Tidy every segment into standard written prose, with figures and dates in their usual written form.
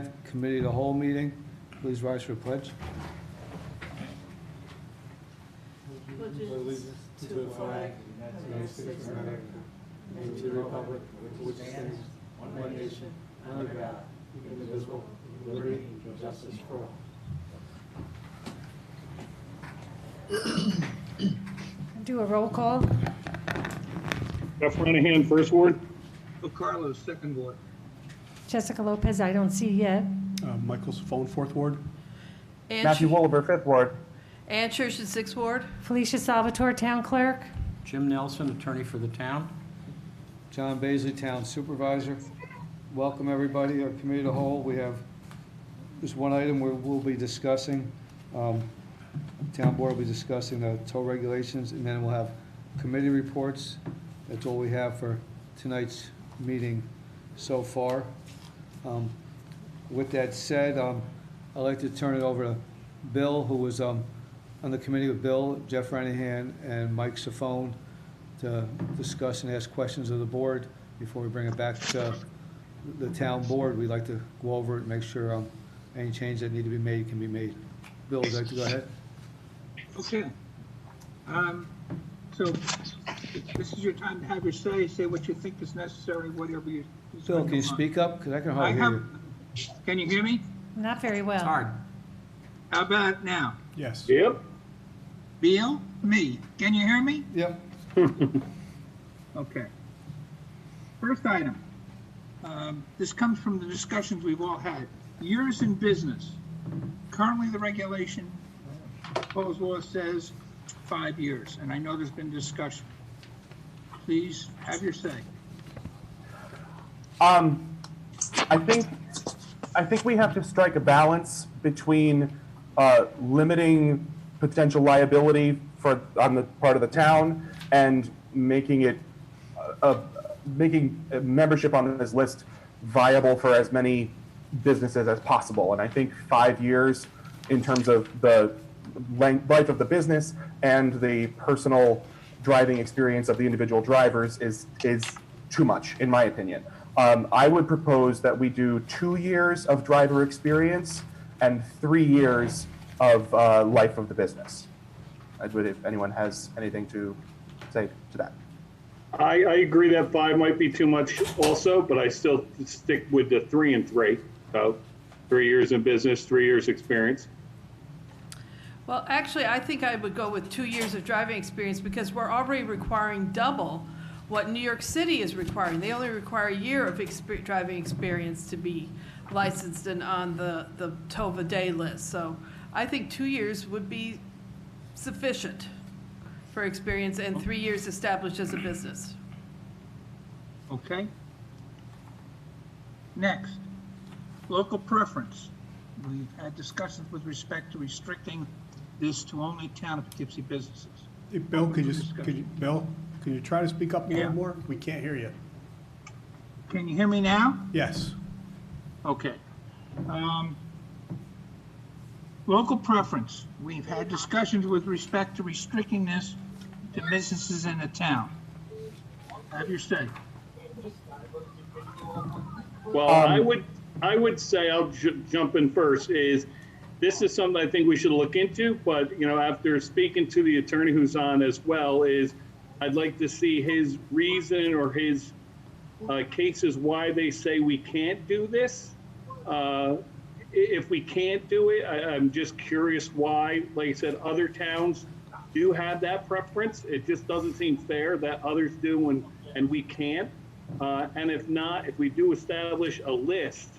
Committee of the Whole meeting. Please rise for a pledge. Allegiance to the flag of the United States of America and to the republic which stands one nation under God, indivisible, with liberty and justice for all. Do a roll call. Jeff Renahan, first ward. Carlos, second ward. Jessica Lopez, I don't see yet. Michael Safone, fourth ward. Matthew Wolver, fifth ward. Ann Church, sixth ward. Felicia Salvatore, Town Clerk. Jim Nelson, attorney for the town. John Baisley, Town Supervisor. Welcome, everybody. Our Committee of the Whole, we have just one item where we'll be discussing, Town Board will be discussing the tow regulations, and then we'll have committee reports. That's all we have for tonight's meeting so far. With that said, I'd like to turn it over to Bill, who was on the committee with Bill, Jeff Renahan, and Mike Safone to discuss and ask questions of the board. Before we bring it back to the town board, we'd like to go over it and make sure any changes that need to be made can be made. Bill, would you like to go ahead? Okay. So this is your time to have your say what you think is necessary, whatever you. Bill, can you speak up? Because I can hardly hear you. Can you hear me? Not very well. It's hard. How about now? Yes. Yep. Bill, me, can you hear me? Yep. Okay. First item. This comes from the discussions we've all had. Years in business. Currently, the regulation, proposed law says 5 years, and I know there's been discussion. Please have your say. I think we have to strike a balance between limiting potential liability on the part of the town and making it making membership on this list viable for as many businesses as possible. And I think 5 years in terms of the life of the business and the personal driving experience of the individual drivers is too much, in my opinion. I would propose that we do 2 years of driver experience and 3 years of life of the business. If anyone has anything to say to that. I agree that 5 might be too much also, but I still stick with the 3 and 3. So 3 years in business, 3 years experience. Well, actually, I think I would go with 2 years of driving experience because we're already requiring double what New York City is requiring. They only require a year of driving experience to be licensed and on the TOVA day list. So I think 2 years would be sufficient for experience and 3 years established as a business. Okay. Next, local preference. We've had discussions with respect to restricting this to only town of Poughkeepsie businesses. Hey, Bill, Bill, can you try to speak up a Yeah. little more? We can't hear you. Can you hear me now? Yes. Okay. Local preference. We've had discussions with respect to restricting this to businesses in the town. Have your say. Well, I would say, I'll jump in first, is this is something I think we should look into, but, you know, after speaking to the attorney who's on as well, is I'd like to see his reason or his cases why they say we can't do this. If we can't do it, I'm just curious why. Like I said, other towns do have that preference. It just doesn't seem fair that others do and we can't. And if not, if we do establish a list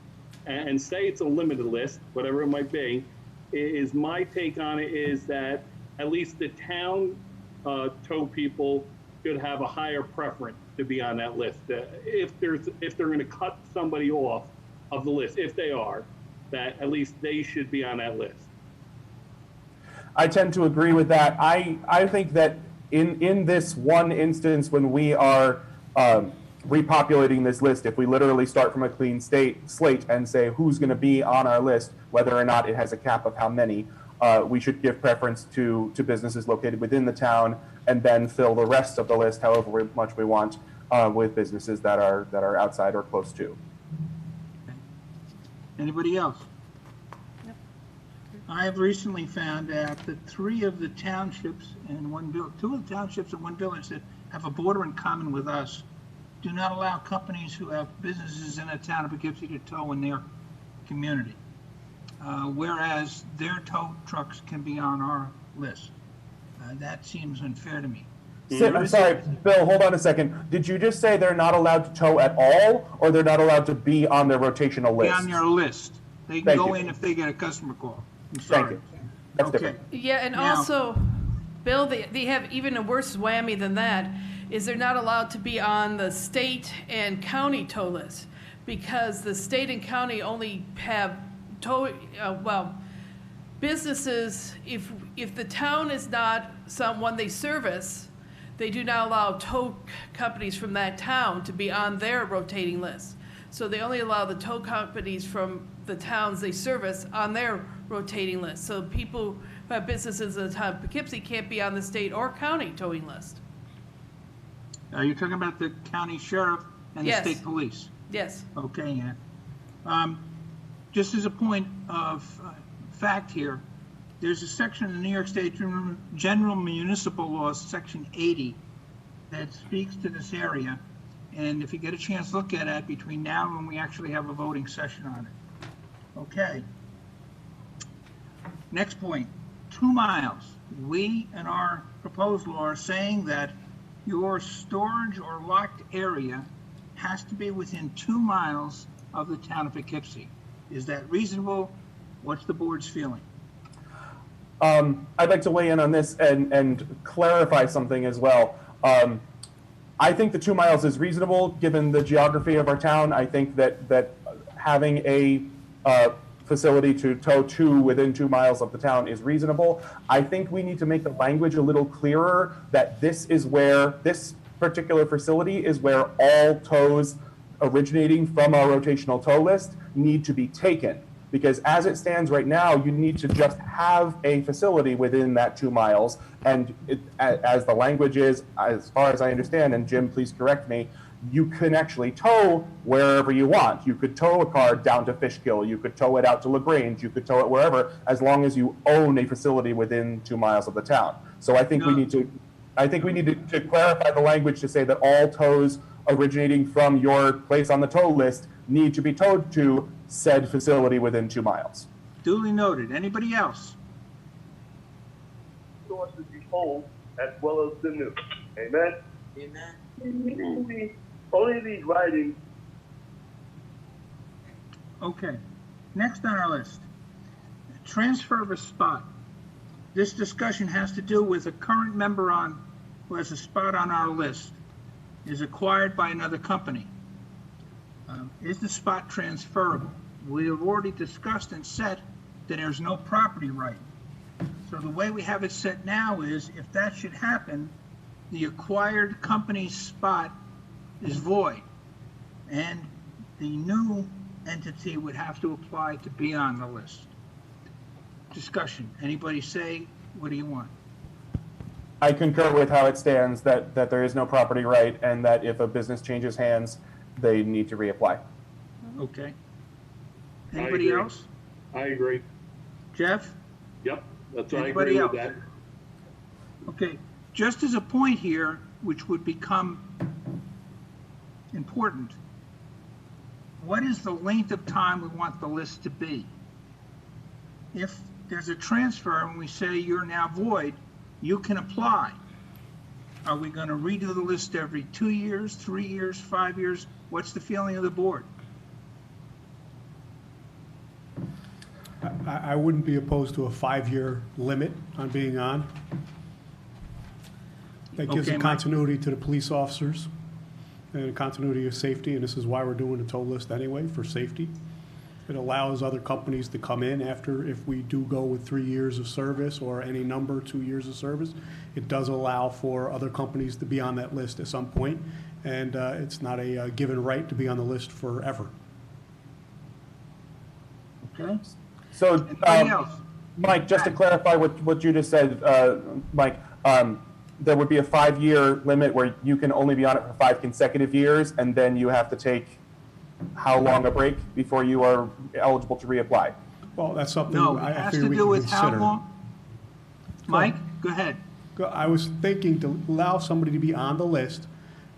and say it's a limited list, whatever it might be, is my take on it is that at least the town tow people should have a higher preference to be on that list. If they're going to cut somebody off of the list, if they are, that at least they should be on that list. I tend to agree with that. I think that in this one instance when we are repopulating this list, if we literally start from a clean slate and say who's going to be on our list, whether or not it has a cap of how many, we should give preference to businesses located within the town and then fill the rest of the list however much we want with businesses that are outside or close to. Anybody else? I have recently found out that two of the townships and one village that have a border in common with us do not allow companies who have businesses in the town of Poughkeepsie to tow in their community, whereas their tow trucks can be on our list. That seems unfair to me. I'm sorry, Bill, hold on a second. Did you just say they're not allowed to tow at all, or they're not allowed to be on their rotational Be list? on their list. They can Thank go you. in if they get a customer call. I'm Thank sorry. you. That's Okay. different. Yeah, and Now- also, Bill, they have even a worse whammy than that, is they're not allowed to be on the state and county tow list, because the state and county only have businesses, if the town is not someone they service, they do not allow tow companies from that town to be on their rotating list. So they only allow the tow companies from the towns they service on their rotating list. So people who have businesses in the town of Poughkeepsie can't be on the state or county towing list. Are you talking about the county sheriff and the Yes. state police? Yes. Okay, yeah. Just as a point of fact here, there's a section in the New York State General Municipal Laws, Section 80, that speaks to this area. And if you get a chance, look at it between now and when we actually have a voting session on it. Okay. Next point, 2 miles. We, in our proposed law, are saying that your storage or locked area has to be within 2 miles of the town of Poughkeepsie. Is that reasonable? What's the board's feeling? I'd like to weigh in on this and clarify something as well. I think the 2 miles is reasonable given the geography of our town. I think that having a facility to tow to within 2 miles of the town is reasonable. I think we need to make the language a little clearer that this particular facility is where all tows originating from our rotational tow list need to be taken. Because as it stands right now, you need to just have a facility within that 2 miles. And as the language is, as far as I understand, and Jim, please correct me, you can actually tow wherever you want. You could tow a car down to Fishkill. You could tow it out to LaGrange. You could tow it wherever, as long as you own a facility within 2 miles of the town. So I think we need to clarify the language to say that all tows originating from your place on the tow list need to be towed to said facility within 2 miles. Duly noted. Anybody else? Sources be old as well as the new. Amen? Amen. Only these writings. Okay. Next on our list, transfer of a spot. This discussion has to do with a current member who has a spot on our list, is acquired by another company. Is the spot transferable? We have already discussed and said that there's no property right. So the way we have it set now is if that should happen, the acquired company's spot is void, and the new entity would have to apply to be on the list. Discussion. Anybody say, what do you want? I concur with how it stands, that there is no property right, and that if a business changes hands, they need to reapply. Okay. I Anybody agree. else? I agree. Jeff? Yep, I Anybody agree with else? that. Okay, just as a point here, which would become important, what is the length of time we want the list to be? If there's a transfer and we say you're now void, you can apply. Are we going to redo the list every 2 years, 3 years, 5 years? What's the feeling of the board? I wouldn't be opposed to a 5-year limit on being on. That gives Okay, a Mike. continuity to the police officers and a continuity of safety, and this is why we're doing a tow list anyway, for safety. It allows other companies to come in after, if we do go with 3 years of service or any number, 2 years of service. It does allow for other companies to be on that list at some point, and it's not a given right to be on the list forever. Okay? So, Anybody else? Mike, just to clarify what you just said, Mike, there would be a 5-year limit where you can only be on it for 5 consecutive years, and then you have to take how long a break before you are eligible to reapply. Well, that's something No, it I has figure to we do can with how consider. long? Mike, go ahead. I was thinking to allow somebody to be on the list,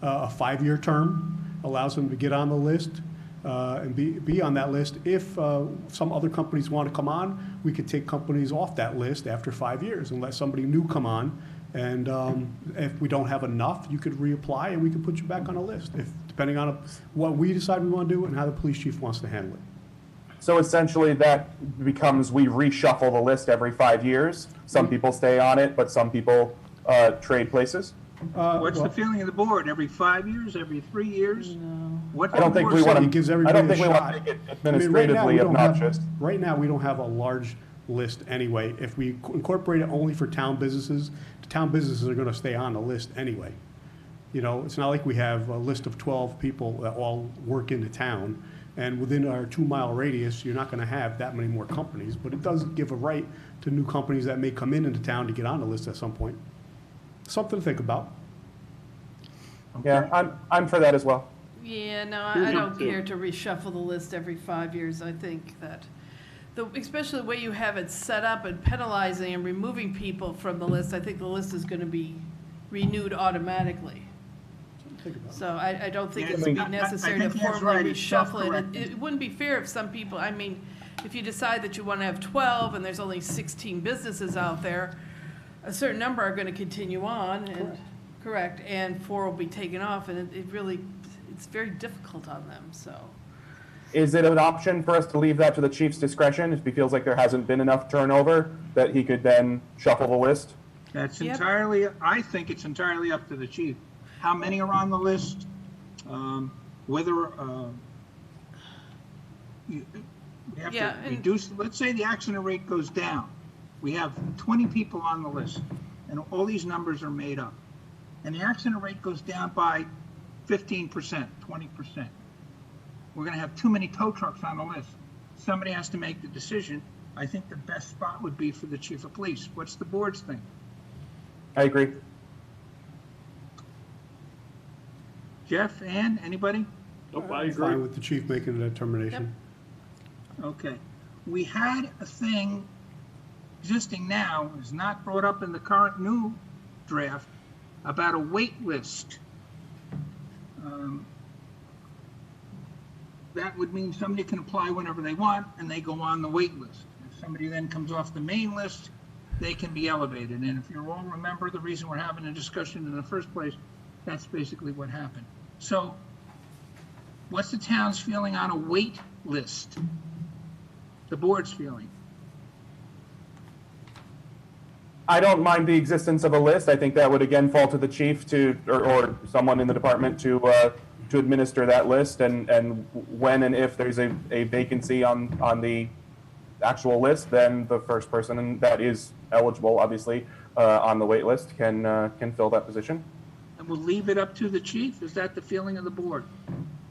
a 5-year term, allows them to get on the list and be on that list. If some other companies want to come on, we could take companies off that list after 5 years and let somebody new come on. And if we don't have enough, you could reapply and we could put you back on a list, depending on what we decide we want to do and how the police chief wants to handle it. So essentially that becomes, we reshuffle the list every 5 years. Some people stay on it, but some people trade places. What's the feeling of the board? Every 5 years, every 3 years? No. What I don't think we want It to, gives I everybody don't think a we want shot. to make it I mean, right now, administratively we don't have- obnoxious. Right now, we don't have a large list anyway. If we incorporate it only for town businesses, the town businesses are going to stay on the list anyway. You know, it's not like we have a list of 12 people that all work in the town, and within our 2-mile radius, you're not going to have that many more companies, but it does give a right to new companies that may come into town to get on the list at some point. Something to think about. Yeah, I'm for that as well. Yeah, no, Here's I don't number two. care to reshuffle the list every 5 years. I think that, especially the way you have it set up and penalizing and removing people from the list, I think the list is going to be renewed automatically. Think about it. So I don't think Yeah, it's I be necessary to think that's formally right. It's reshuffle it. self-correcting. It wouldn't be fair if some people, I mean, if you decide that you want to have 12 and there's only 16 businesses out there, a certain number are going to continue on and, correct, and 4 will be taken off, and it really, it's very difficult on them, so. Is it an option for us to leave that to the chief's discretion if he feels like there hasn't been enough turnover, that he could then shuffle the list? That's Yep. entirely, I think it's entirely up to the chief. How many are on the list? Whether, we have Yeah, to and- reduce, let's say the accident rate goes down. We have 20 people on the list, and all these numbers are made up. And the accident rate goes down by 15%, 20%. We're gonna have too many tow trucks on the list. Somebody has to make the decision. I think the best spot would be for the chief of police. What's the board's thing? I agree. Jeff, Ann, anybody? Nope, I Fine agree. with the chief making the determination. Okay. We had a thing existing now, is not brought up in the current new draft, about a wait list. That would mean somebody can apply whenever they want, and they go on the wait list. If somebody then comes off the main list, they can be elevated. And if you all remember the reason we're having a discussion in the first place, that's basically what happened. So what's the town's feeling on a wait list? The board's feeling? I don't mind the existence of a list. I think that would again fall to the chief or someone in the department to administer that list, and when and if there's a vacancy on the actual list, then the first person that is eligible, obviously, on the wait list can fill that position. And we'll leave it up to the chief? Is that the feeling of the board?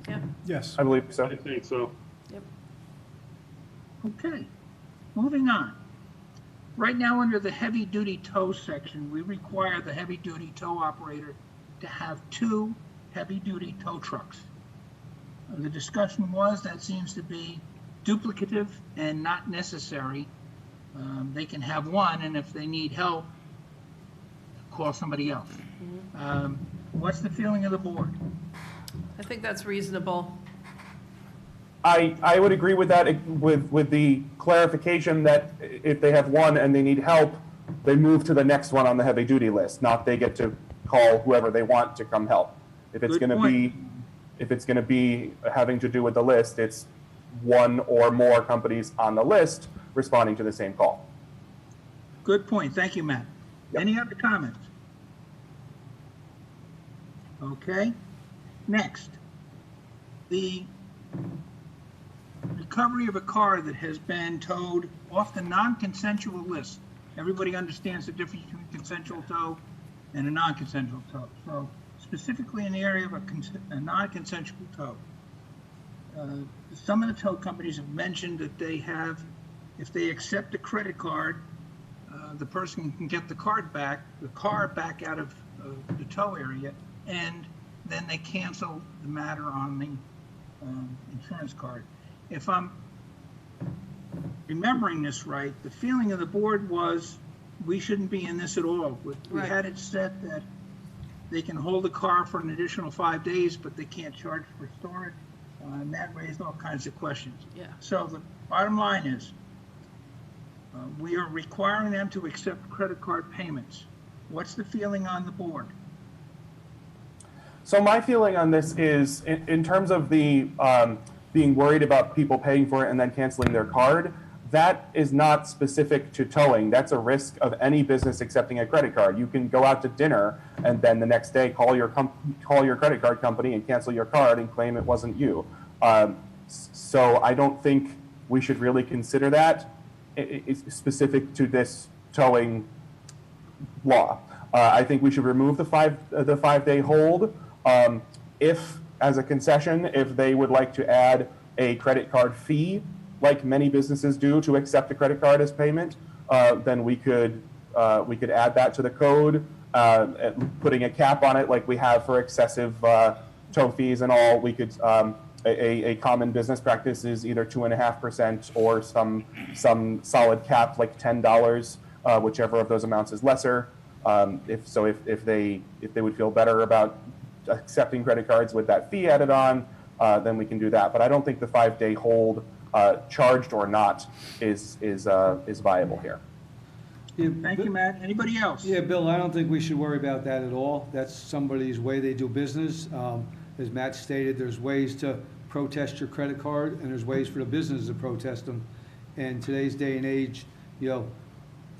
Yeah, Yes. I believe so. I think so. yep. Okay, moving on. Right now, under the heavy-duty tow section, we require the heavy-duty tow operator to have 2 heavy-duty tow trucks. The discussion was that seems to be duplicative and not necessary. They can have 1, and if they need help, call somebody else. What's the feeling of the board? I think that's reasonable. I would agree with that, with the clarification that if they have 1 and they need help, they move to the next one on the heavy duty list, not they get to call whoever they want to come help. If it's Good gonna be having to do with the list, it's 1 or more companies on the list responding to the same call. Good point. Thank you, Matt. Yep. Any other comments? Okay. Next, the recovery of a car that has been towed off the non-consensual list. Everybody understands the difference between consensual tow and a non-consensual tow. So specifically in the area of a non-consensual tow, some of the tow companies have mentioned that they have, if they accept a credit card, the person can get the car back out of the tow area, and then they cancel the matter on insurance card. If I'm remembering this right, the feeling of the board was we shouldn't be in this at all. We Right. had it set that they can hold a car for an additional 5 days, but they can't charge for storage. And that raised all kinds of questions. Yeah. So the bottom line is, we are requiring them to accept credit card payments. What's the feeling on the board? So my feeling on this is, in terms of the being worried about people paying for it and then canceling their card, that is not specific to towing. That's a risk of any business accepting a credit card. You can go out to dinner and then the next day call your credit card company and cancel your card and claim it wasn't you. So I don't think we should really consider that it's specific to this towing law. I think we should remove the 5-day hold. If, as a concession, if they would like to add a credit card fee, like many businesses do, to accept a credit card as payment, then we could add that to the code, putting a cap on it like we have for excessive tow fees and all. We could a common business practice is either 2.5% or some solid cap like $10, whichever of those amounts is lesser. If they would feel better about accepting credit cards with that fee added on, then we can do that. But I don't think the 5-day hold, charged or not, is viable here. Yeah, Thank you, Matt. Anybody else? Yeah, Bill, I don't think we should worry about that at all. That's somebody's way they do business. As Matt stated, there's ways to protest your credit card, and there's ways for the business to protest them. And today's day and age, the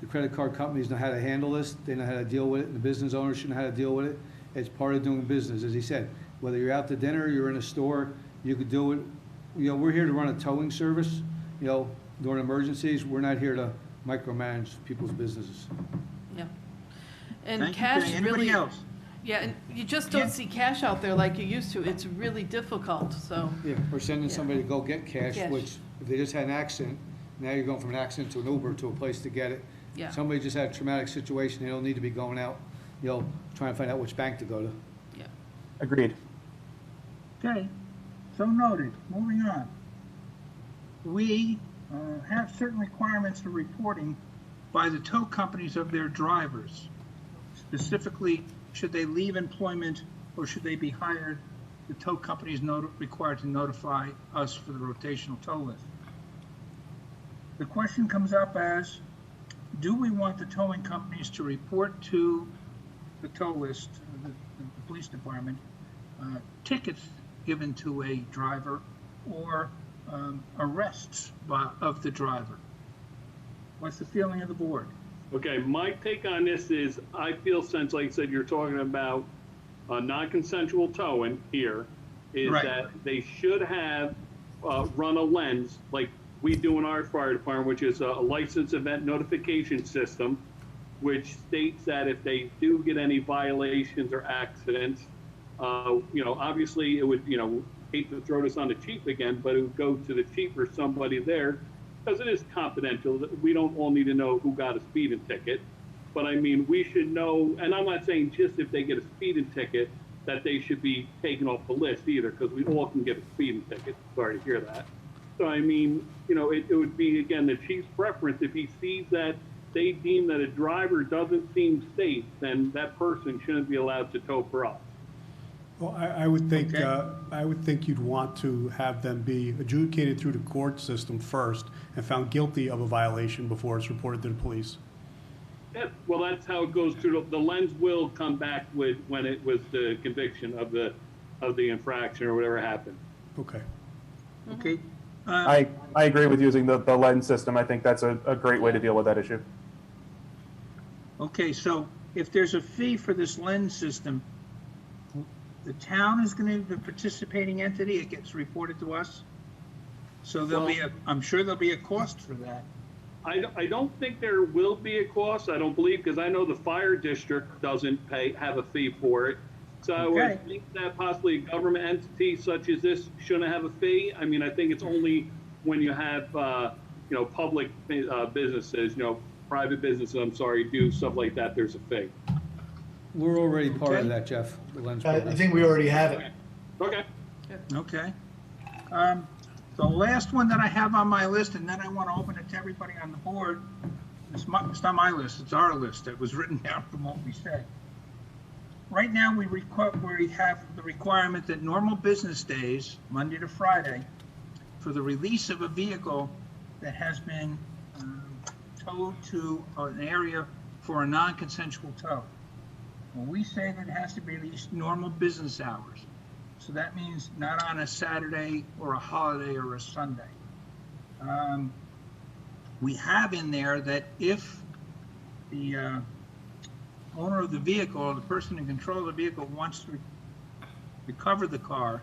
credit card companies know how to handle this. They know how to deal with it, and the business owners should know how to deal with it. It's part of doing business, as he said. Whether you're out to dinner, you're in a store, you could do it. We're here to run a towing service. During emergencies, we're not here to micromanage people's businesses. Yeah. And Thank you, cash Jay. Anybody really, else? yeah, and you just don't see cash out there like you used to. It's really difficult, so. Yeah, or sending Yeah. somebody to go get cash, Cash. which if they just had an accident, now you're going from an accident to an Uber to a place to get it. Yeah. Somebody just had a traumatic situation, they don't need to be going out, trying to find out which bank to go to. Yeah. Agreed. Okay, so noted. Moving on. We have certain requirements for reporting by the tow companies of their drivers. Specifically, should they leave employment or should they be hired? The tow company is required to notify us for the rotational tow list. The question comes up as, do we want the towing companies to report to the tow list, the police department, tickets given to a driver or arrests of the driver? What's the feeling of the board? Okay, my take on this is, I feel, since, like I said, you're talking about non-consensual towing here, is Right. that they should have run a lens like we do in our fire department, which is a license event notification system, which states that if they do get any violations or accidents, obviously it would, hate to throw this on the chief again, but it would go to the chief or somebody there, because it is confidential. We don't all need to know who got a speeding ticket. But I mean, we should know, and I'm not saying just if they get a speeding ticket that they should be taken off the list either, because we all can get a speeding ticket. Sorry to hear that. So I mean, it would be, again, the chief's preference. If he sees that they deem that a driver doesn't seem safe, then that person shouldn't be allowed to tow for us. Well, I would think, Okay. I would think you'd want to have them be adjudicated through the court system first and found guilty of a violation before it's reported to the police. Yeah, well, that's how it goes through. The lens will come back with when it was the conviction of the infraction or whatever happened. Okay. Okay? I agree with using the lens system. I think that's a great way to deal with that issue. Okay, so if there's a fee for this lens system, the town is going to be the participating entity, it gets reported to us? So I'm sure there'll be a cost for that. I don't think there will be a cost. I don't believe, because I know the fire district doesn't have a fee for it. So I Okay. would think that possibly a government entity such as this shouldn't have a fee. I mean, I think it's only when you have, public businesses, private businesses, do stuff like that, there's a fee. We're already part Okay. of that, Jeff, the lens I program. think we already have it. Okay. Okay. The last one that I have on my list, and then I want to open it to everybody on the board, it's not my list, it's our list that was written down from what we said. Right now, we have the requirement that normal business days, Monday to Friday, for the release of a vehicle that has been towed to an area for a non-consensual tow. Well, we say that it has to be released normal business hours. So that means not on a Saturday or a holiday or a Sunday. We have in there that if the owner of the vehicle or the person in control of the vehicle wants to recover the car,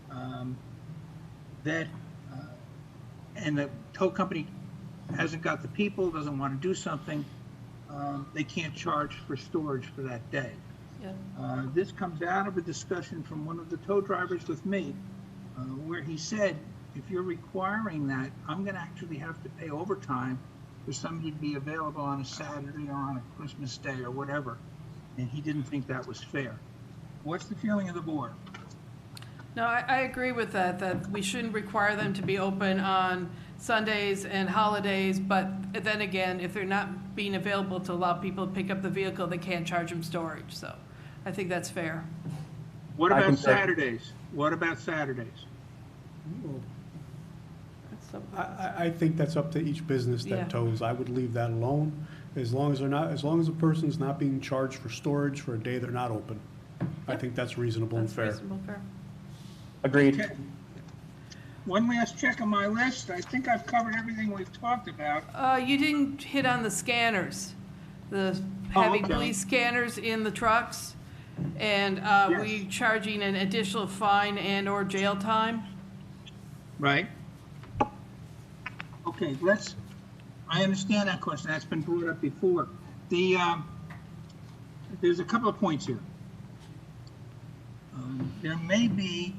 and the tow company hasn't got the people, doesn't want to do something, they can't charge for storage for that day. Yeah. This comes out of a discussion from one of the tow drivers with me, where he said, if you're requiring that, I'm going to actually have to pay overtime for somebody to be available on a Saturday or on a Christmas day or whatever. And he didn't think that was fair. What's the feeling of the board? No, I agree with that we shouldn't require them to be open on Sundays and holidays, but then again, if they're not being available to allow people to pick up the vehicle, they can't charge them storage, so I think that's fair. What I about can say- Saturdays? What about Saturdays? That's up- I think that's up to each business Yeah. that tows. I would leave that alone, as long as the person's not being charged for storage for a day they're not open. I think that's reasonable and That's fair. reasonable, fair. Agreed. Okay. One last check on my list. I think I've covered everything we've talked about. You didn't hit on the scanners, the Oh, having okay. police scanners in the trucks, and Yes. we charging an additional fine and/or jail time. Right. Okay, I understand that question. That's been brought up before. There's a couple of points here. There may be,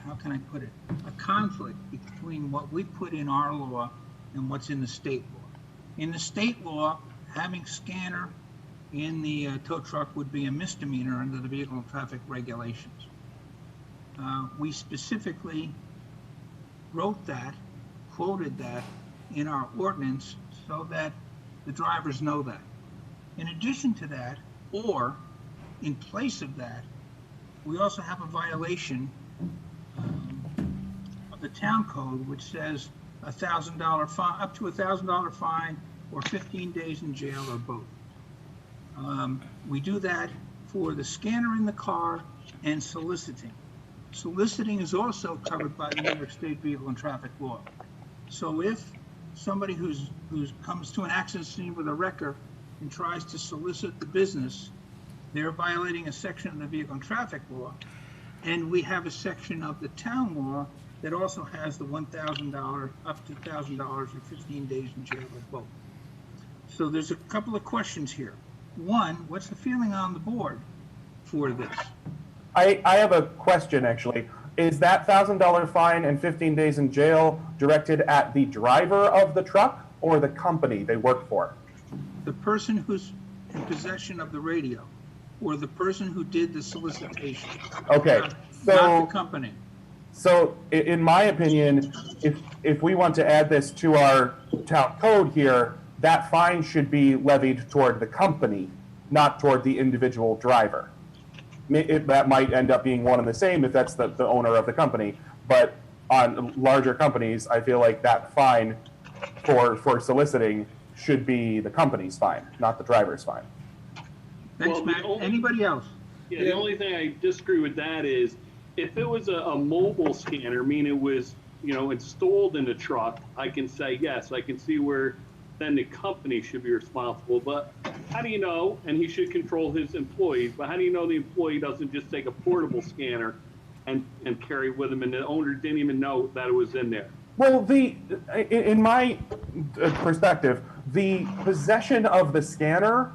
how can I put it, a conflict between what we put in our law and what's in the state law. In the state law, having scanner in the tow truck would be a misdemeanor under the vehicle and traffic regulations. We specifically wrote that, quoted that in our ordinance so that the drivers know that. In addition to that, or in place of that, we also have a violation of the town code, which says $1,000 fine, up to $1,000 fine, or 15 days in jail, or both. We do that for the scanner in the car and soliciting. Soliciting is also covered by the New York State Vehicle and Traffic Law. So if somebody who comes to an accident scene with a wrecker and tries to solicit the business, they're violating a section of the Vehicle and Traffic Law. And we have a section of the town law that also has the $1,000, up to $1,000 and 15 days in jail or both. So there's a couple of questions here. One, what's the feeling on the board for this? I have a question, actually. Is that $1,000 fine and 15 days in jail directed at the driver of the truck or the company they work for? The person who's in possession of the radio, or the person who did the solicitation? Okay, Not so the company. So in my opinion, if we want to add this to our town code here, that fine should be levied toward the company, not toward the individual driver. That might end up being one and the same if that's the owner of the company, but on larger companies, I feel like that fine for soliciting should be the company's fine, not the driver's fine. Thanks, Well, Matt. Anybody else? Yeah, the only thing I disagree with that is if it was a mobile scanner, meaning it was, installed in the truck, I can say, yes, I can see where then the company should be responsible. But how do you know, and he should control his employees, but how do you know the employee doesn't just take a portable scanner and carry it with him and the owner didn't even know that it was in there? Well, in my perspective, the possession of the scanner,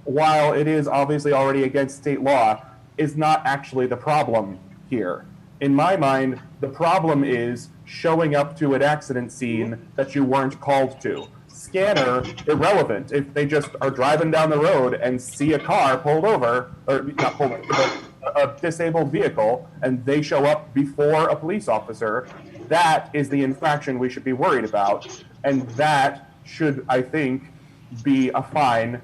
while it is obviously already against state law, is not actually the problem here. In my mind, the problem is showing up to an accident scene that you weren't called to. Scanner, irrelevant. If they just are driving down the road and see a car pulled over, or not pulled over, but a disabled vehicle and they show up before a police officer, that is the infraction we should be worried about. And that should, I think, be a fine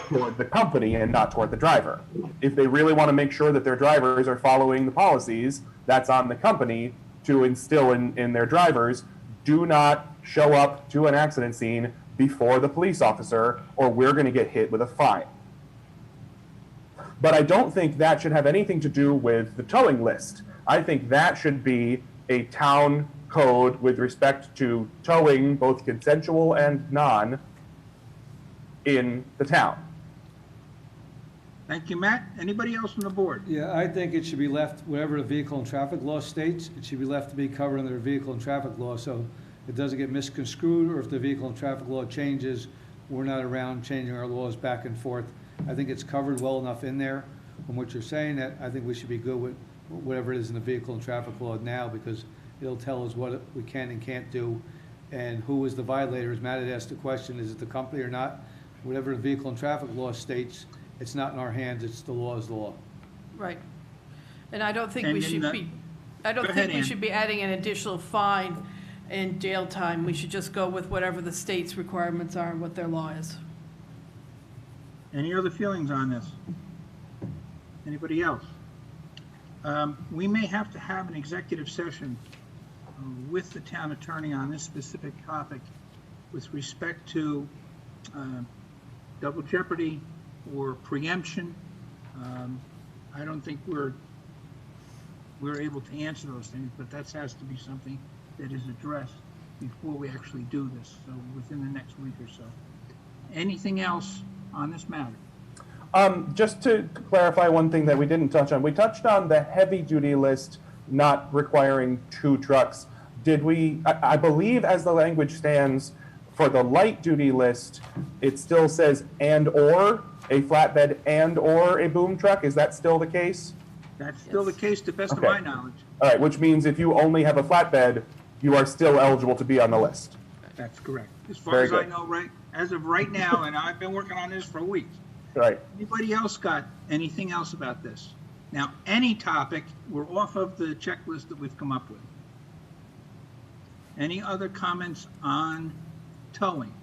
toward the company and not toward the driver. If they really want to make sure that their drivers are following the policies, that's on the company to instill in their drivers, do not show up to an accident scene before the police officer or we're going to get hit with a fine. But I don't think that should have anything to do with the towing list. I think that should be a town code with respect to towing, both consensual and non, in the town. Thank you, Matt. Anybody else on the board? Yeah, I think it should be left, whatever the vehicle and traffic law states, it should be left to be covered under the vehicle and traffic law, so it doesn't get misconstrued, or if the vehicle and traffic law changes, we're not around changing our laws back and forth. I think it's covered well enough in there from what you're saying that I think we should be good with whatever it is in the vehicle and traffic law now, because it'll tell us what we can and can't do, and who is the violator. As Matt had asked the question, is it the company or not? Whatever the vehicle and traffic law states, it's not in our hands, it's the law is the law. Right. And I don't think And we in should the- be, I don't Go think ahead, we Ann. should be adding an additional fine and jail time. We should just go with whatever the state's requirements are and what their law is. Any other feelings on this? Anybody else? We may have to have an executive session with the town attorney on this specific topic with respect to double jeopardy or preemption. I don't think we're able to answer those things, but that has to be something that is addressed before we actually do this, so within the next week or so. Anything else on this matter? Just to clarify one thing that we didn't touch on, we touched on the heavy-duty list not requiring 2 trucks. Did we, I believe as the language stands, for the light-duty list, it still says and/or, a flatbed and/or a boom truck. Is that still the case? That's still the case, to the best of Okay. my knowledge. All right, which means if you only have a flatbed, you are still eligible to be on the list. That's correct. As far Very as I good. know, right, as of right now, and I've been working on this for weeks. Right. Anybody else got anything else about this? Now, any topic, we're off of the checklist that we've come up with. Any other comments on towing?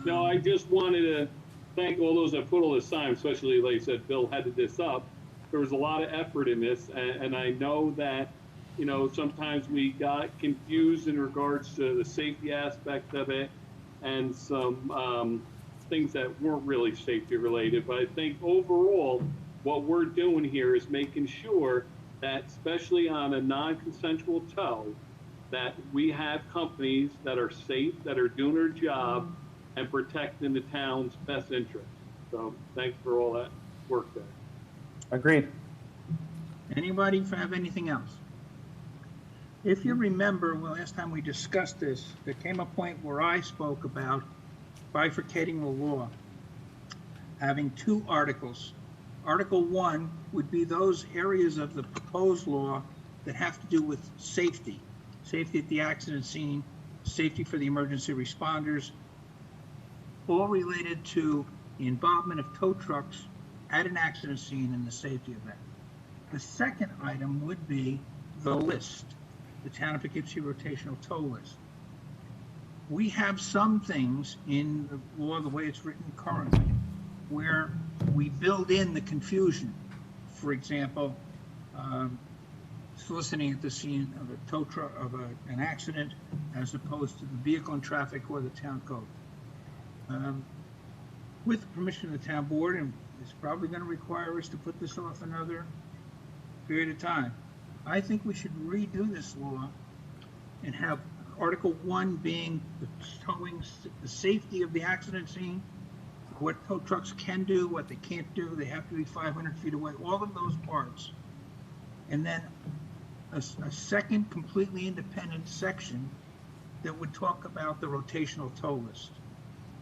No, I just wanted to thank all those that put all this time, especially, like I said, Bill headed this up. There was a lot of effort in this, and I know that, you know, sometimes we got confused in regards to the safety aspect of it and some things that weren't really safety related. But I think overall, what we're doing here is making sure that, especially on a non-consensual tow, that we have companies that are safe, that are doing their job and protecting the town's best interests. So thanks for all that work there. Agreed. Anybody have anything else? If you remember, well, last time we discussed this, there came a point where I spoke about bifurcating the law, having 2 articles. Article 1 would be those areas of the proposed law that have to do with safety. Safety at the accident scene, safety for the emergency responders, all related to the involvement of tow trucks at an accident scene and the safety of that. The second item would be the list, the Town of Poughkeepsie rotational tow list. We have some things in the law, the way it's written currently, where we build in the confusion. For example, soliciting at the scene of a tow truck, of an accident, as opposed to the vehicle and traffic or the town code. With the permission of the town board, and it's probably going to require us to put this off another period of time, I think we should redo this law and have Article 1 being the towing, the safety of the accident scene, what tow trucks can do, what they can't do, they have to be 500 feet away, all of those parts. And then a second completely independent section that would talk about the rotational tow list,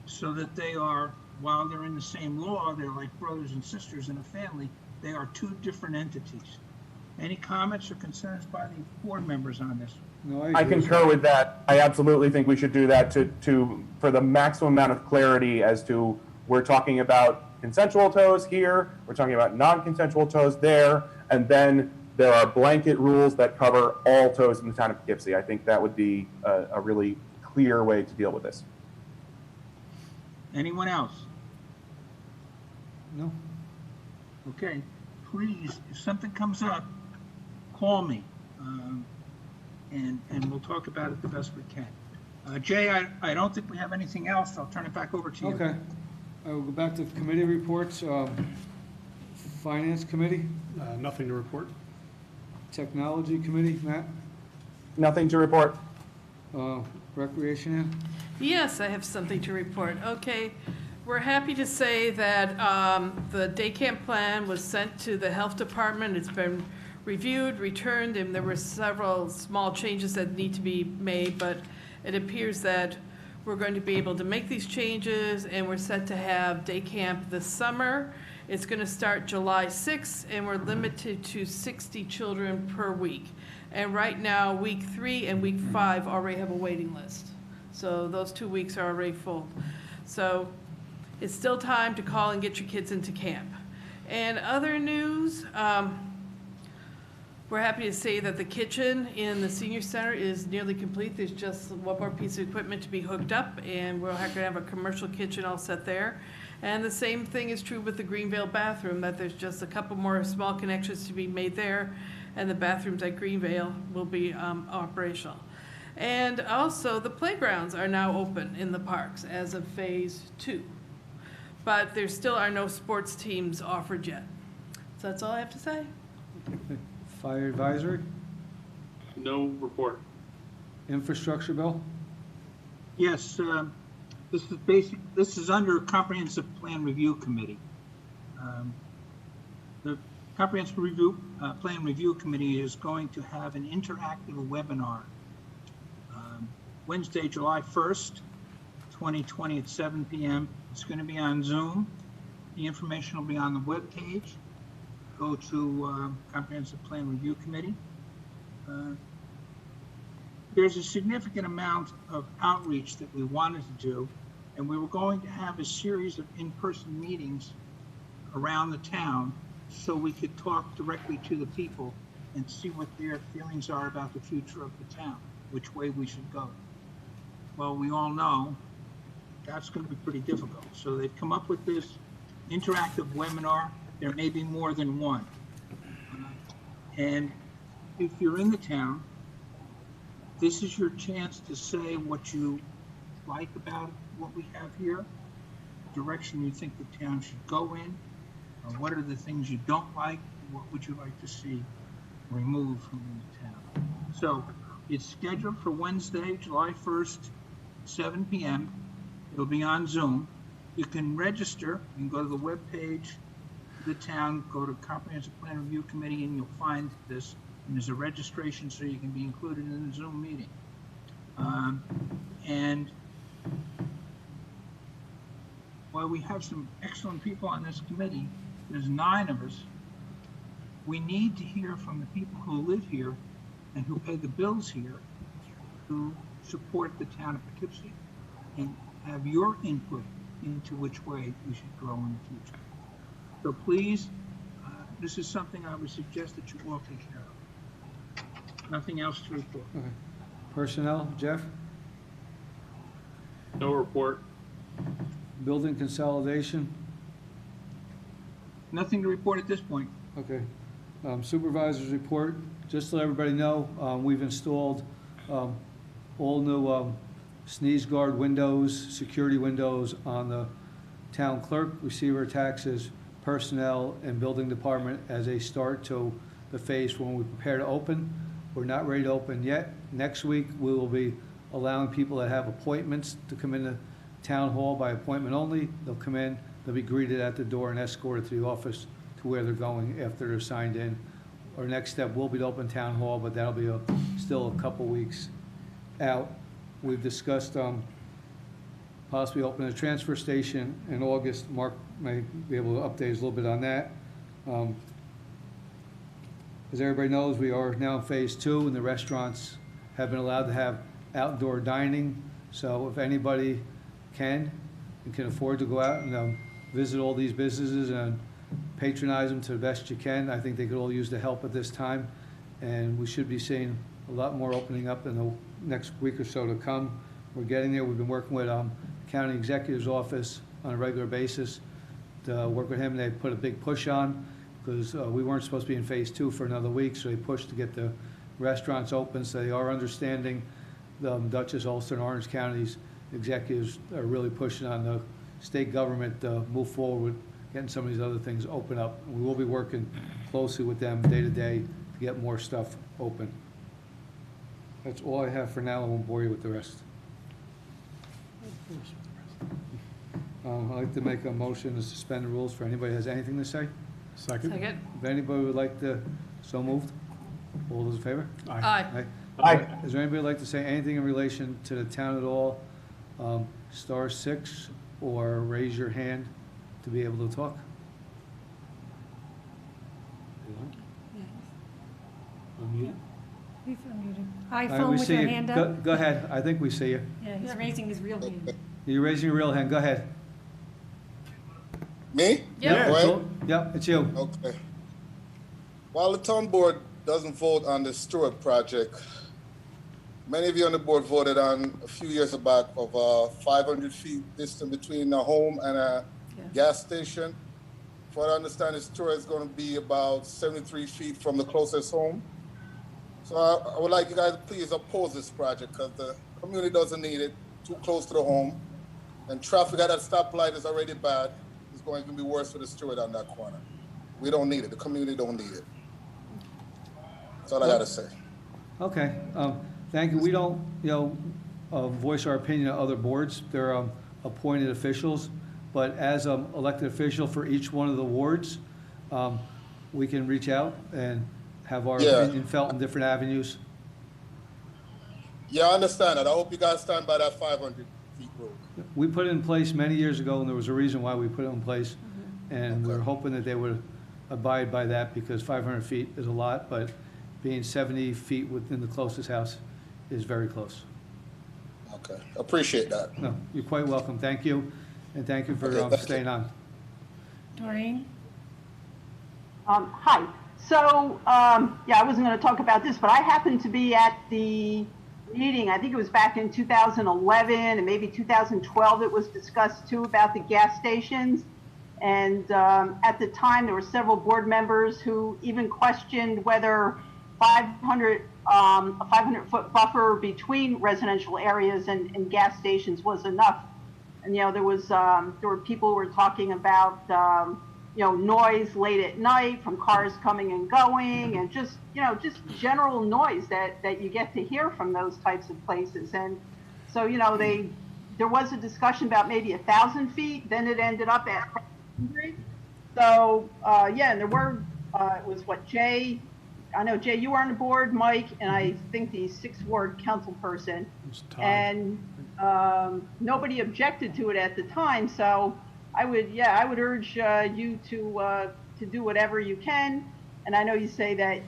so that they are, while they're in the same law, they're like brothers and sisters in a family. They are 2 different entities. Any comments or concerns by the board members on this? No, I agree concur with that. I absolutely think we should do that to for the maximum amount of clarity as to we're talking about consensual tows here, we're talking about non-consensual tows there, and then there are blanket rules that cover all tows in the town of Poughkeepsie. I think that would be a really clear way to deal with this. Anyone else? No? Okay, please, if something comes up, call me, and we'll talk about it the best we can. Jay, I don't think we have anything else. I'll turn it back over to you. Okay. I will go back to committee reports. Finance Committee, Nothing to report. Technology Committee, Matt, Nothing to report. Recreation, Ann? Yes, I have something to report. Okay, we're happy to say that the day camp plan was sent to the health department. It's been reviewed, returned, and there were several small changes that need to be made, but it appears that we're going to be able to make these changes, and we're set to have day camp this summer. It's going to start July 6th, and we're limited to 60 children per week. And right now, week 3 and week 5 already have a waiting list. So those 2 weeks are already full. So it's still time to call and get your kids into camp. And other news, we're happy to say that the kitchen in the senior center is nearly complete. There's just one more piece of equipment to be hooked up, and we're going to have a commercial kitchen all set there. And the same thing is true with the Greenvale bathroom, that there's just a couple more small connections to be made there, and the bathrooms at Greenvale will be operational. And also, the playgrounds are now open in the parks as of phase 2. But there still are no sports teams offered yet. So that's all I have to say. Fire Advisory, No report. Infrastructure Bill, Yes, this is under Comprehensive Plan Review Committee. The Comprehensive Plan Review Committee is going to have an interactive webinar Wednesday, July 1st, 2020 at 7 p.m. It's going to be on Zoom. The information will be on the webpage. Go to Comprehensive Plan Review Committee. There's a significant amount of outreach that we wanted to do, and we were going to have a series of in-person meetings around the town so we could talk directly to the people and see what their feelings are about the future of the town, which way we should go. Well, we all know that's going to be pretty difficult. So they've come up with this interactive webinar. There may be more than one. And if you're in the town, this is your chance to say what you like about what we have here, direction you think the town should go in, or what are the things you don't like, what would you like to see removed from the town. So it's scheduled for Wednesday, July 1st, 7 p.m. It'll be on Zoom. You can register and go to the webpage of the town, go to Comprehensive Plan Review Committee, and you'll find this. And there's a registration so you can be included in the Zoom meeting. And while we have some excellent people on this committee, there's 9 of us, we need to hear from the people who live here and who pay the bills here, who support the town of Poughkeepsie, and have your input into which way we should grow in the future. So please, this is something I would suggest that you all take care of. Nothing else to report. okay. Personnel, Jeff, No report. Building Consolidation, Nothing to report at this point. okay. Supervisors Report, just to let everybody know, we've installed all new sneeze guard windows, security windows on the town clerk, receiver taxes, personnel, and building department as a start to the phase when we prepare to open. We're not ready to open yet. Next week, we will be allowing people that have appointments to come into town hall by appointment only. They'll come in, they'll be greeted at the door and escorted to the office to where they're going after they're signed in. Our next step will be to open town hall, but that'll be still a couple weeks out. We've discussed possibly opening a transfer station in August. Mark may be able to update us a little bit on that. As everybody knows, we are now in phase 2, and the restaurants have been allowed to have outdoor dining. So if anybody can and can afford to go out and visit all these businesses and patronize them to the best you can. I think they could all use the help at this time, and we should be seeing a lot more opening up in the next week or so to come. We're getting there. We've been working with County Executive's Office on a regular basis to work with him. They put a big push on because we weren't supposed to be in phase 2 for another week, so they pushed to get the restaurants open. So they are understanding the Dutchess, Ulster, and Orange counties executives are really pushing on the state government to move forward with getting some of these other things open up. We will be working closely with them day to day to get more stuff open. That's all I have for now. I won't bore you with the rest. I'd like to make a motion to suspend the rules for anybody who has anything to say. Second? Second? If anybody would like to, so moved. All those in favor? Aye. Aye. Is there anybody who'd like to say anything in relation to the town at all? Star 6 or raise your hand to be able to talk. Unmute. He's unmuted. All right, iPhone we with see your you. hand Go- up. Go ahead. I think we see you. Yeah, he's raising his real hand. You're raising your real hand. Go ahead. Me? Yep. It's Right? all- Yep, it's you. Okay. While the town board doesn't vote on the Stewart project, many of you on the board voted on a few years back of 500 feet distance between a home and a Yeah. gas station. From what I understand, the Stewart is going to be about 73 feet from the closest home. So I would like you guys to please oppose this project because the community doesn't need it, too close to the home. And traffic at that stoplight is already bad. It's going to be worse for the Stewart on that corner. We don't need it. The community don't need it. That's all I got to say. Okay, thank you. We don't, voice our opinion on other boards. They're appointed officials, but as an elected official for each one of the wards, we can reach out and have our Yeah. opinion felt in different avenues. Yeah, I understand that. I hope you guys stand by that 500 feet rule. We put it in place many years ago, and there was a reason why we put it in place, and we're Okay. hoping that they would abide by that, because 500 feet is a lot, but being 70 feet within the closest house is very close. Okay, appreciate that. No, you're quite welcome. Thank you, and thank you for Okay, thank you. staying on. Doreen? Hi. So, I wasn't going to talk about this, but I happened to be at the meeting, I think it was back in 2011 and maybe 2012, it was discussed too about the gas stations. And at the time, there were several board members who even questioned whether a 500-foot buffer between residential areas and gas stations was enough. And, there were people who were talking about, noise late at night from cars coming and going, and just general noise that you get to hear from those types of places. And so, there was a discussion about maybe 1,000 feet, then it ended up at 100. So, and there were, it was what, Jay, I know, Jay, you were on the board, Mike, and I think the 6th Ward council person. And nobody objected to it at the time, so I would urge you to do whatever you can. And I know you say that,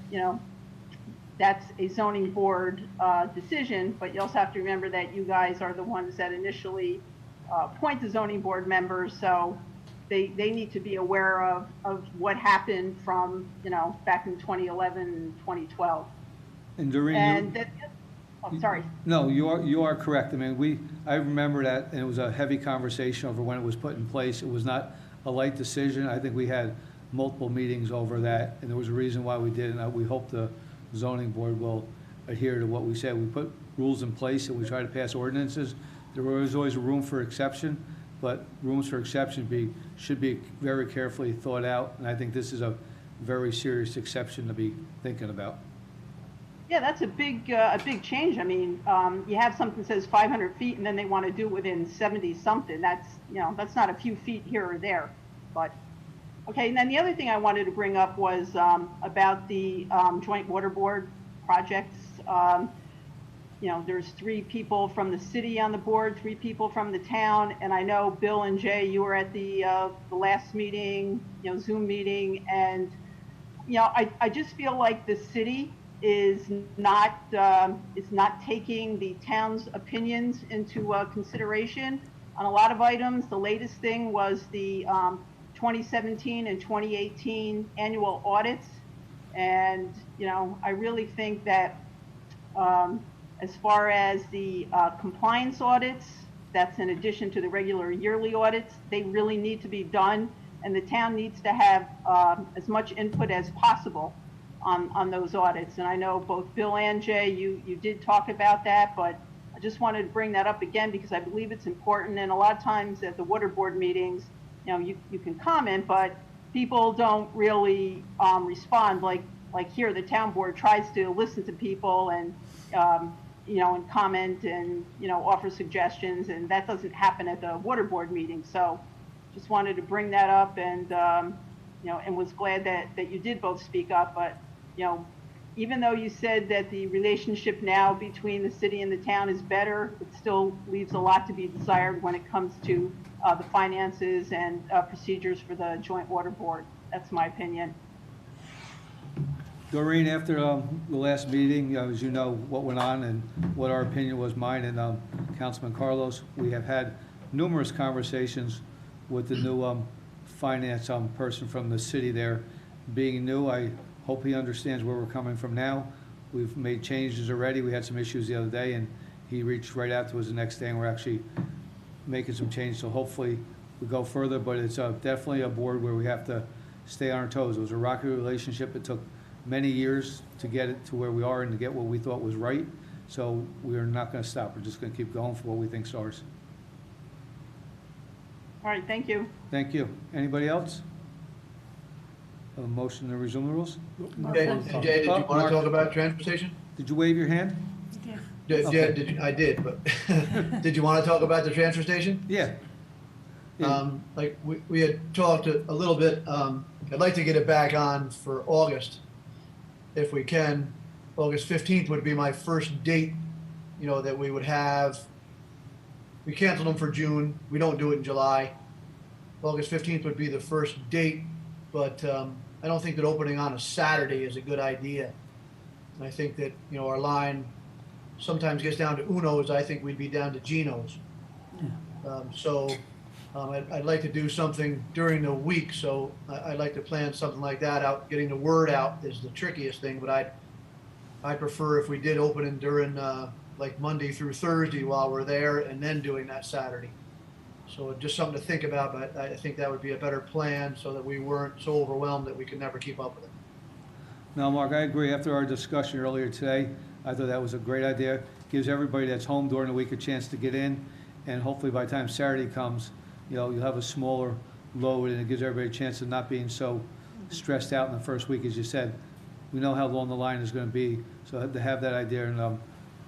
that's a zoning board decision, but you also have to remember that you guys are the ones that initially appoint the zoning board members, so they need to be aware of what happened from, back in 2011 and 2012. And Doreen, sorry. No, you are correct. I mean, I remember that, and it was a heavy conversation over when it was put in place. It was not a light decision. I think we had multiple meetings over that, and there was a reason why we did, and we hope the zoning board will adhere to what we said. We put rules in place, and we try to pass ordinances. There was always a room for exception, but rooms for exception should be very carefully thought out, and I think this is a very serious exception to be thinking about. Yeah, that's a big change. I mean, you have something that says 500 feet, and then they want to do it within 70 something. That's not a few feet here or there. But okay, and then the other thing I wanted to bring up was about the joint waterboard projects. There's 3 people from the city on the board, 3 people from the town, and I know Bill and Jay, you were at the last meeting, Zoom meeting, and I just feel like the city is not taking the town's opinions into consideration. on a lot of items. The latest thing was the 2017 and 2018 annual audits. And, you know, I really think that as far as the compliance audits, that's in addition to the regular yearly audits, they really need to be done. And the town needs to have as much input as possible on those audits. And I know both Bill and Jay, you did talk about that, but I just wanted to bring that up again because I believe it's important. And a lot of times at the Waterboard meetings, you know, you can comment, but people don't really respond. Like here, the town board tries to listen to people and, you know, and comment and, you know, offer suggestions, and that doesn't happen at the Waterboard meeting. So just wanted to bring that up and, you know, and was glad that you did both speak up. But, you know, even though you said that the relationship now between the city and the town is better, it still leaves a lot to be desired when it comes to the finances and procedures for the joint water board. That's my opinion. Doreen, after the last meeting, as you know, what went on and what our opinion was, mine and Councilman Carlos, we have had numerous conversations with the new finance person from the city there. Being new, I hope he understands where we're coming from now. We've made changes already. We had some issues the other day, and he reached right out to us the next day, and we're actually making some changes. So hopefully we go further, but it's definitely a board where we have to stay on our toes. It was a rocky relationship. It took many years to get it to where we are and to get what we thought was right. So we're not going to stop. We're just going to keep going for what we think is ours. All right, thank you. Thank you. Anybody else? A motion to resume the rules? Jay, did you want to talk about transportation? Did you wave your hand? Yeah, Okay. I did, but did you want to talk about the transfer station? Yeah. Like we had talked a little bit, I'd like to get it back on for August, if we can. August 15th would be my first date, you know, that we would have. We canceled them for June. We don't do it in July. August 15th would be the first date, but I don't think that opening on a Saturday is a good idea. And I think that, you know, our line sometimes gets down to Uno's. I think we'd be down to Gino's. I'd like to do something during the week, so I'd like to plan something like that out. Getting the word out is the trickiest thing, but I'd prefer if we did open it during like Monday through Thursday while we're there, and then doing that Saturday. So just something to think about, but I think that would be a better plan so that we weren't so overwhelmed that we could never keep up with it. No, Mark, I agree. After our discussion earlier today, I thought that was a great idea. Gives everybody that's home during the week a chance to get in, and hopefully by the time Saturday comes, you know, you'll have a smaller load, and it gives everybody a chance of not being so stressed out in the first week, as you said. We know how long the line is going to be, so to have that idea, and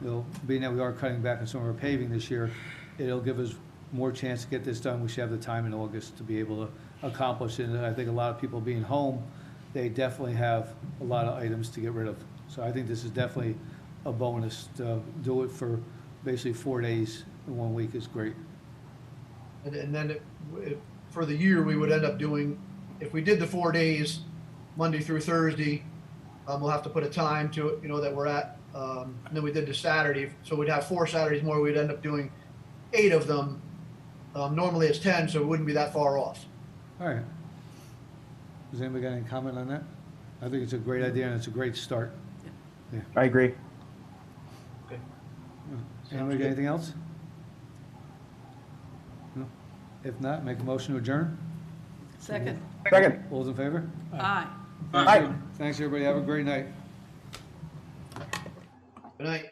you know, being that we are cutting back on some of our paving this year, it'll give us more chance to get this done. We should have the time in August to be able to accomplish it. And I think a lot of people being home, they definitely have a lot of items to get rid of. So I think this is definitely a bonus. To do it for basically 4 days in 1 week is great. And then for the year, we would end up doing, if we did the 4 days, Monday through Thursday, we'll have to put a time to it, you know, that we're at. And then we did the Saturday, so we'd have 4 Saturdays more. We'd end up doing 8 of them. Normally it's 10, so it wouldn't be that far off. All right. Does anybody got any comment on that? I think it's a great idea and it's a great start. Yeah. I agree. Okay. Anybody got anything else? No? If not, make a motion to adjourn. Second. Second. All those in favor? Aye. Aye. Thanks, everybody. Have a great night. Good night.